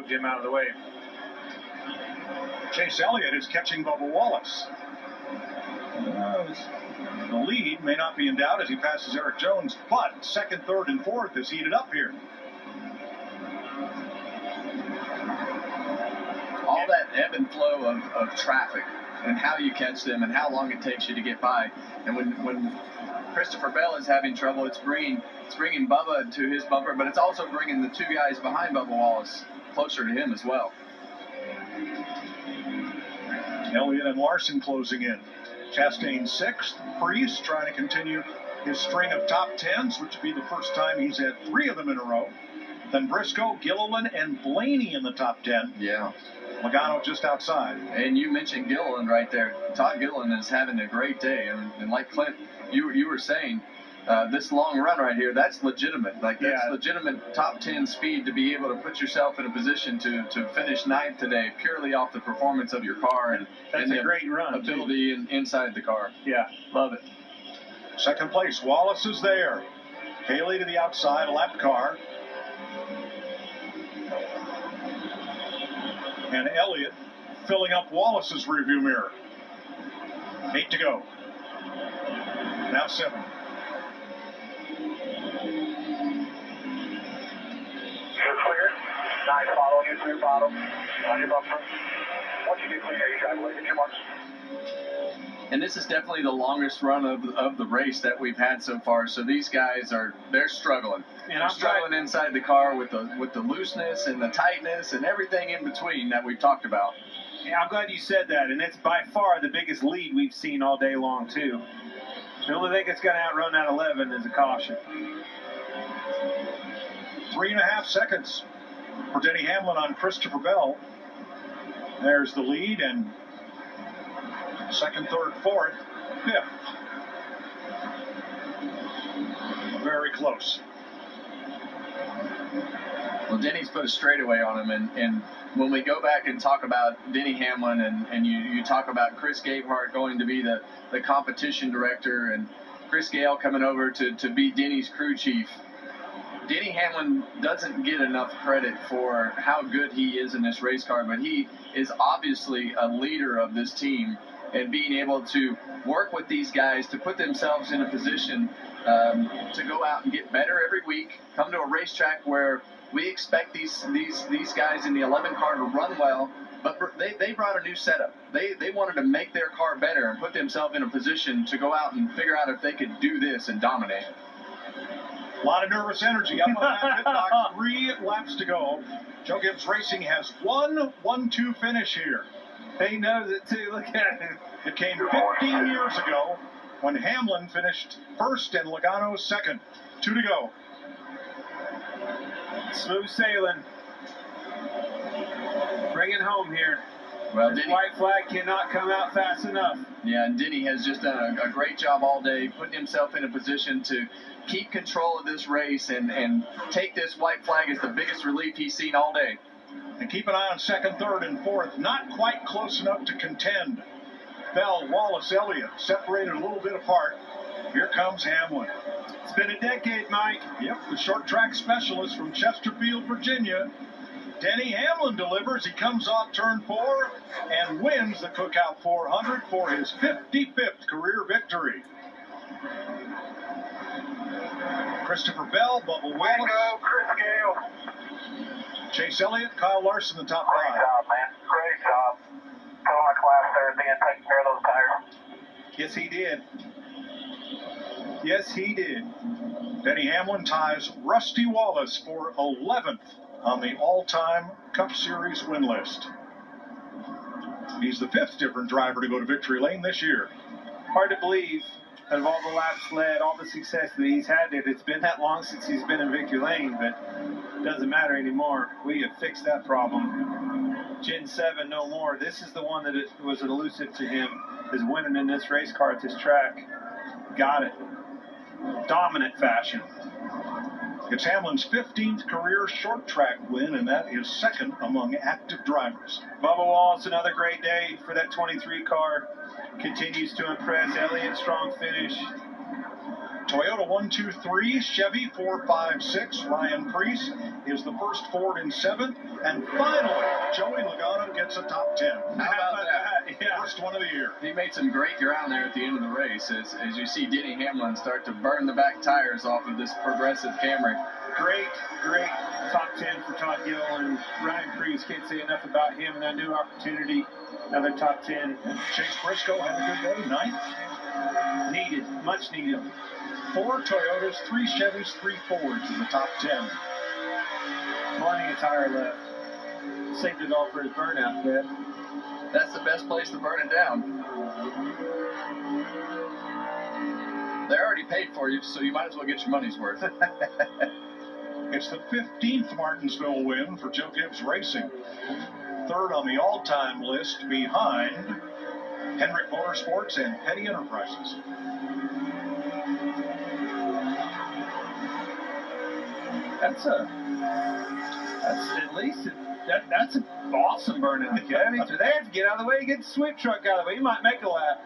moved him out of the way. Chase Elliott is catching Bubba Wallace. The lead may not be in doubt as he passes Eric Jones, but second, third, and fourth is heated up here. All that ebb and flow of traffic and how you catch them and how long it takes you to get by. And when Christopher Bell is having trouble, it's bringing Bubba to his bumper, but it's also bringing the two guys behind Bubba Wallace closer to him as well. Elliott and Larson closing in. Chastain sixth. Priest trying to continue his string of top tens, which would be the first time he's had 3 of them in a row. Then Briscoe, Gilliland, and Blaney in the top 10. Yeah. Logano just outside. And you mentioned Gilliland right there. Todd Gilliland is having a great day. And like Clint, you were saying, this long run right here, that's legitimate. Like, that's legitimate top 10 speed to be able to put yourself in a position to finish ninth today purely off the performance of your car and a the great run, ability inside the car. Yeah, love it. Second place, Wallace is there. Haley to the outside, lap car. And Elliott filling up Wallace's rearview mirror. 8 to go. Now 7. You're clear. Nice follow. You clear bottom. On your bumper. Once you get clear, you drive away. Get your marks. And this is definitely the longest run of the race that we've had so far. So these guys they're struggling. And I'm struggling inside the car with the looseness and the tightness and everything in between that we've talked about. Yeah, I'm glad you said that, and it's by far the biggest lead we've seen all day long too. The only thing that's going to outrun that 11 is a caution. 3.5 seconds for Denny Hamlin on Christopher Bell. There's the lead, and second, third, fourth, fifth. Very close. Well, Denny's put a straightaway on him, and when we go back and talk about Denny Hamlin and you talk about Chris Gabehart going to be the competition director and Chris Gale coming over to be Denny's crew chief, Denny Hamlin doesn't get enough credit for how good he is in this race car, but he is obviously a leader of this team and being able to work with these guys to put themselves in a position to go out and get better every week, come to a racetrack where we expect these guys in the 11 car to run well, but they brought a new setup. They wanted to make their car better and put themselves in a position to go out and figure out if they could do this and dominate. A lot of nervous energy up on that pit box. 3 laps to go. Joe Gibbs Racing has 1-1-2 finish here. He knows it too. Look at it. It came 15 years ago when Hamlin finished first and Logano second. 2 to go. Smooth sailing. Bring it home here. Well, this white flag cannot come out fast enough. Yeah, and Denny has just done a great job all day, putting himself in a position to keep control of this race and take this white flag as the biggest relief he's seen all day. And keep an eye on second, third, and fourth. Not quite close enough to contend. Bell, Wallace, Elliott separated a little bit apart. Here comes Hamlin. It's been a decade, Mike. Yep, the short track specialist from Chesterfield, Virginia. Denny Hamlin delivers. He comes off turn 4 and wins the Cookout 400 for his 55th career victory. Christopher Bell, Bubba Wallace. Go, Chris Gale. Chase Elliott, Kyle Larson, the top 5. Great job, man. Great job. Put on a class there at the end, taking care of those tires. Yes, he did. Yes, he did. Denny Hamlin ties Rusty Wallace for 11th on the all-time Cup Series win list. He's the 5th different driver to go to victory lane this year. Hard to believe, out of all the laps led, all the success that he's had, it's been that long since he's been in victory lane, but it doesn't matter anymore. We have fixed that problem. Gen 7, no more. This is the one that was elusive to him, is winning in this race car at this track. Got it. Dominant fashion. It's Hamlin's 15th career short track win, and that is second among active drivers. Bubba Wallace, another great day for that 23 car. Continues to impress. Elliott, strong finish. Toyota 1-2-3, Chevy 4-5-6. Ryan Preece is the first Ford in 7th. And finally, Joey Logano gets a top 10. How about that? Yeah. First one of the year. He made some great ground there at the end of the race as you see Denny Hamlin start to burn the back tires off of this progressive Camry. Great top 10 for Todd Gill and Ryan Preece. Can't say enough about him and that new opportunity. Another top 10. Chase Briscoe had a good day, 9th. Needed, much needed. 4 Toyotas, 3 Chevys, 3 Fords in the top 10. Plenty of tire left. Saved it all for his burnout, Kev. That's the best place to burn it down. They already paid for you, so you might as well get your money's worth. It's the 15th Martinsville win for Joe Gibbs Racing. 3rd on the all-time list behind Hendrick Motorsports and Petty Enterprises. That's at least that's an awesome burnout, Kevin. So they have to get out of the way, get the sweep truck out of the way. He might make a lap.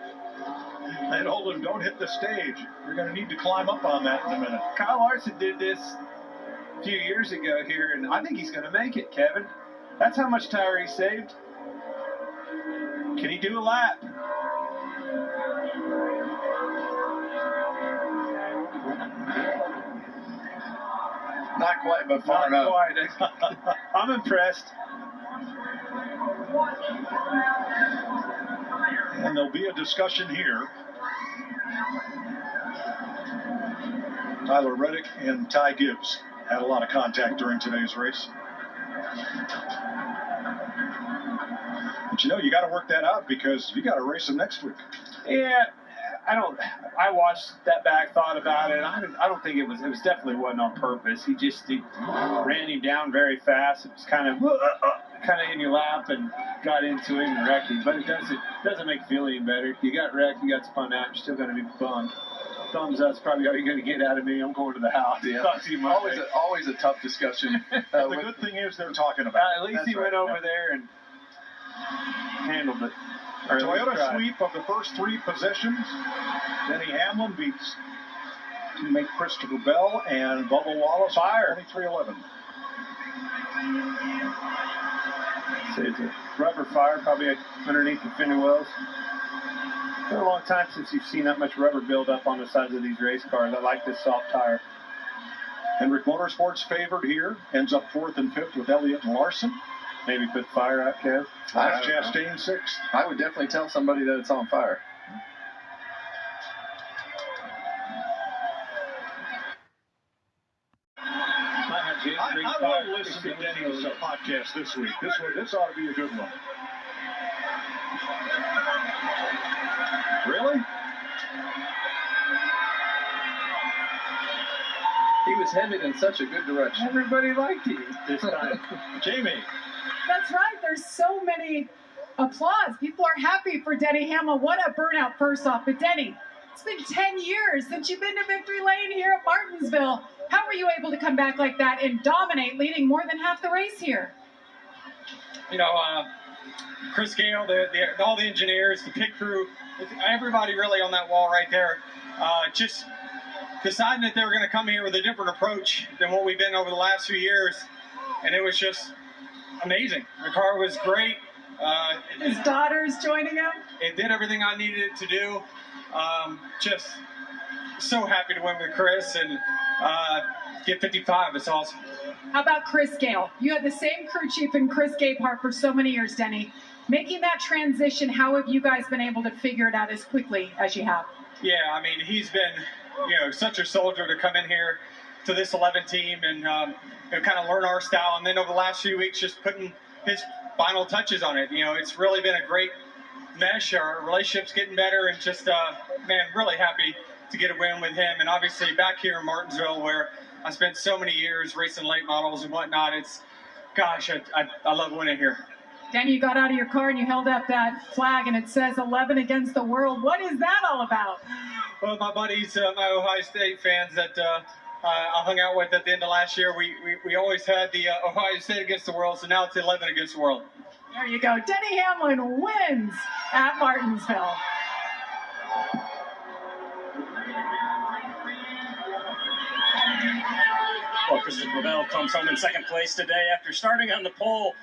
They told him, don't hit the stage. You're going to need to climb up on that in a minute. Kyle Larson did this a few years ago here, and I think he's going to make it, Kevin. That's how much tire he saved. Can he do a lap? Not quite, but far enough. Not quite. I'm impressed. And there'll be a discussion here. Tyler Reddick and Ty Gibbs had a lot of contact during today's race. But you know, you got to work that out because you got to race him next week. Yeah, I watched that back, thought about it. I don't think it was definitely wasn't on purpose. He ran him down very fast. It was kind of in your lap and got into him and wrecked him. But it doesn't make you feel any better. You got wrecked, you got spun out, you're still going to be bummed. Thumbs up's probably all you're going to get out of me. I'm going to the house. Yeah. Talk to you Always a tough discussion. The good thing is they're talking about it. At least he went over there and handled it. Toyota sweep of the first 3 possessions. Denny Hamlin beats teammate Christopher Bell and Bubba Wallace. Fire. 23-11. So it's a rubber fire, probably underneath the fender wells. It's been a long time since you've seen that much rubber build up on the sides of these race cars. I like this soft tire. Hendrick Motorsports favored here. Ends up 4th and 5th with Elliott and Larson. Maybe put fire out, Kev. Last Chastain 6th. I would definitely tell somebody that it's on fire. I will listen to Denny's podcast this week. This ought to be a good one. Really? He was headed in such a good direction. Everybody liked him this time. Jamie. That's right. There's so many applause. People are happy for Denny Hamlin. What a burnout, first off. But Denny, it's been 10 years since you've been to victory lane here at Martinsville. How were you able to come back like that and dominate, leading more than half the race here? You know, Chris Gale, all the engineers, the pit crew, everybody really on that wall right there, just deciding that they were going to come here with a different approach than what we've been over the last few years. And it was just amazing. The car was great. His daughter's joining him. It did everything I needed it to do. Just so happy to win with Chris and get 55. It's awesome. How about Chris Gale? You had the same crew chief in Chris Gabehart for so many years, Denny. Making that transition, how have you guys been able to figure it out as quickly as you have? Yeah, I mean, he's been, such a soldier to come in here to this 11 team and kind of learn our style. And then over the last few weeks, just putting his final touches on it. You know, it's really been a great mesh. Our relationship's getting better, and just, really happy to get a win with him. And obviously back here in Martinsville, where I spent so many years racing late models and whatnot, I love winning here. Denny, you got out of your car and you held up that flag, and it says 11 against the world. What is that all about? Well, my buddies, my Ohio State fans that I hung out with at the end of last year, we always had the Ohio State against the world, so now it's 11 against the world. There you go. Denny Hamlin wins at Martinsville. Well, Christopher Bell comes home in second place today after starting on the pole